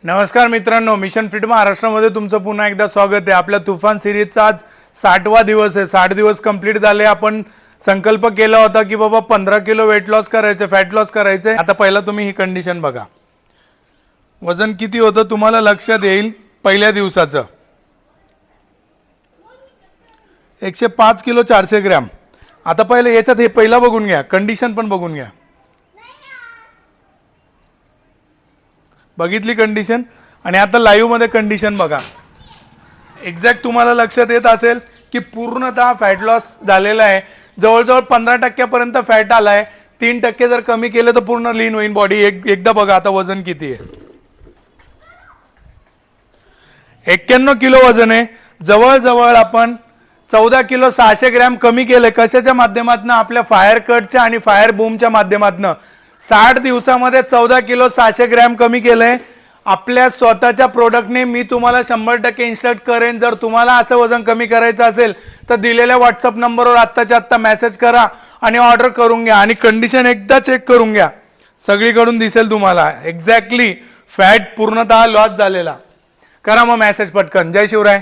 नमस्कार मित्रांनो, mission fit महाराष्ट्रामध्ये तुमचं पुन्हा एकदा स्वागत आहे। आपल्या तुफान सिरीजचा आज 60वा दिवस आहे। 60 दिवस कंप्लीट झाले। आपण संकल्प केला होता की बाबा 15 किलो वेट लॉस करायचे, फॅट लॉस करायचे। आता पहिला तुम्ही ही कंडिशन बघा, वजन किती होतं तुम्हाला लक्षात येईल। पहिल्या दिवसाचं 105 किलो 400 ग्रॅम। आता पहिले याच्यात हे पहिला बघून घ्या, कंडिशन पण बघून घ्या। बघितली कंडिशन आणि आता लाईव्ह मध्ये कंडिशन बघा। एक्झॅक्ट तुम्हाला लक्षात येत असेल की पूर्णतः फॅट लॉस झालेला आहे। जवळजवळ 15% पर्यंत फॅट आलाय। 3% जर कमी केलं तर पूर्ण लीन होईल बॉडी। एकदा बघा आता वजन किती आहे। 91 किलो वजन आहे। जवळजवळ आपण 14 किलो 600 ग्रॅम कमी केले। कशाच्या माध्यमातून? आपल्या फायर कटच्या आणि फायर बूमच्या माध्यमातून। 60 दिवसामध्ये 14 किलो 600 ग्रॅम कमी केलंय आपल्या स्वतःच्या प्रोडक्टने। मी तुम्हाला 100% इन्स्ट्रक्ट करेन। जर तुम्हाला असं वजन कमी करायचं असेल तर दिलेल्या व्हॉट्सअप नंबरवर आत्ताच्या आत्ता मेसेज करा आणि ऑर्डर करून घ्या। आणि कंडिशन एकदा चेक करून घ्या, सगळीकडून दिसेल तुम्हाला एक्झॅक्टली फॅट पूर्णतः लॉस झालेला। करा मग मेसेज पटकन। जय शिवराय।